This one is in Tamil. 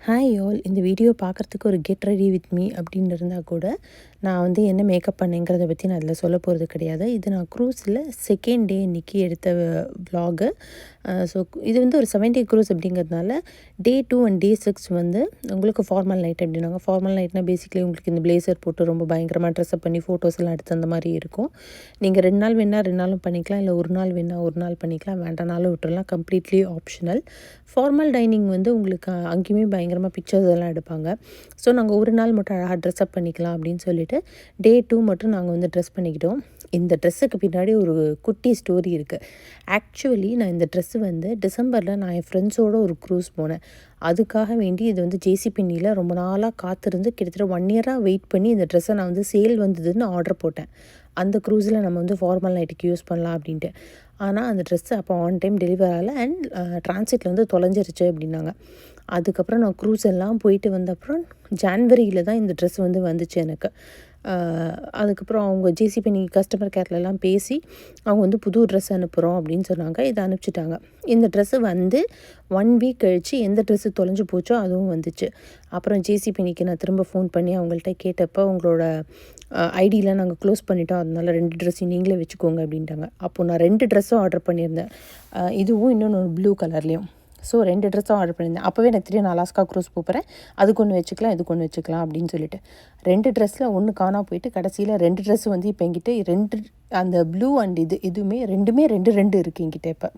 Hi all. இந்த வீடியோ பார்க்குறதுக்கு ஒரு கெட் ரெடி வித் மீ அப்படின்னு இருந்தால் கூட நான் வந்து என்ன மேக்கப் பண்ணேங்கிறத பற்றி நான் அதில் சொல்ல போகிறது கிடையாது. இது நான் க்ரூஸில் செகண்ட் டே இன்றைக்கி எடுத்த விலாகு. ஸோ இது வந்து ஒரு 7 டே க்ரூஸ் அப்படிங்கிறதுனால டே 2 அண்ட் டே 6 வந்து உங்களுக்கு ஃபார்மல் நைட் அப்படின்னாங்க. ஃபார்மல் நைட்னால் பேசிக்கலி உங்களுக்கு இந்த பிளேசர் போட்டு ரொம்ப பயங்கரமாக ட்ரெஸ்அப் பண்ணி ஃபோட்டோஸ் எல்லாம் எடுத்து அந்த மாதிரி இருக்கும். நீங்கள் 2 நாள் வேணால் 2 நாளும் பண்ணிக்கலாம், இல்லை ஒரு நாள் வேணால் ஒரு நாள் பண்ணிக்கலாம், வேண்டானாலும் விட்டுறலாம். Completely optional. ஃபார்மல் டைனிங் வந்து உங்களுக்கு அங்கேயுமே பயங்கரமாக பிக்சர்ஸ் எல்லாம் எடுப்பாங்க. ஸோ நாங்கள் ஒரு நாள் மட்டும் அழகாக ட்ரெஸ்அப் பண்ணிக்கலாம் அப்படின்னு சொல்லிட்டு டே 2 மட்டும் நாங்கள் வந்து ட்ரெஸ் பண்ணிக்கிட்டோம். இந்த ட்ரெஸ்ஸுக்கு பின்னாடி ஒரு குட்டி ஸ்டோரி இருக்குது. ஆக்சுவலி நான் இந்த ட்ரெஸ்ஸு வந்து டிசம்பரில் நான் என் ஃப்ரெண்ட்ஸோடு ஒரு க்ரூஸ் போனேன். அதுக்காக வேண்டி இது வந்து ஜேசிபின்னியில் ரொம்ப நாளாக காத்திருந்து கிட்டத்தட்ட 1 இயராக வெயிட் பண்ணி இந்த ட்ரெஸ்ஸை நான் வந்து சேல் வந்ததுன்னு ஆர்டர் போட்டேன். அந்த க்ரூஸில் நம்ம வந்து ஃபார்மல் நைட்டுக்கு யூஸ் பண்ணலாம் அப்படின்ட்டு. ஆனால் அந்த ட்ரெஸ்ஸு அப்போ ஆன் டைம் டெலிவர் ஆகலை அண்ட் ட்ரான்சிட்டில் வந்து தொலைஞ்சிருச்சு அப்படின்னாங்க. அதுக்கப்புறம் நான் க்ரூஸ் எல்லாம் போயிட்டு வந்த அப்புறம் ஜான்வரியில் தான் இந்த ட்ரெஸ் வந்து வந்துச்சு எனக்கு. அதுக்கப்புறம் அவங்க ஜேசிபி கஸ்டமர் கேர்லலாம் பேசி அவங்க வந்து புது ட்ரெஸ் அனுப்புகிறோம் அப்படின்னு சொன்னாங்க. இதை அனுப்பிச்சிட்டாங்க. இந்த ட்ரெஸ்ஸு வந்து 1 வீக் கழித்து எந்த ட்ரெஸ்ஸு தொலைஞ்சு போச்சோ அதுவும் வந்துச்சு. அப்புறம் ஜேசிபிக்கு நான் திரும்ப ஃபோன் பண்ணி அவங்கள்ட்ட கேட்டப்போ உங்களோட ஐடியில் நாங்கள் க்ளோஸ் பண்ணிட்டோம், அதனால 2 ட்ரெஸ்ஸையும் நீங்களே வச்சுக்கோங்க அப்படின்ட்டாங்க. அப்போது நான் 2 ட்ரெஸ்ஸும் ஆர்டர் பண்ணியிருந்தேன். இதுவும் இன்னொன்று ப்ளூ கலர்லேயும். ஸோ 2 ட்ரெஸ்ஸும் ஆர்டர் பண்ணியிருந்தேன். அப்போவே எனக்கு தெரியும் நான் அலாஸ்கா க்ரூஸ் போகிறேன், அதுக்கு ஒன்று வச்சுக்கலாம், இதுக்கு ஒன்று வச்சுக்கலாம் அப்படின்னு சொல்லிட்டு 2 ட்ரெஸ்ஸில் ஒன்று காணா போயிட்டு கடைசியில் 2 ட்ரெஸ்ஸு வந்து இப்போ என்கிட்ட 2 அந்த ப்ளூ அண்ட் இதுவுமே 2மே 2 இருக்குது என்கிட்ட இப்போ.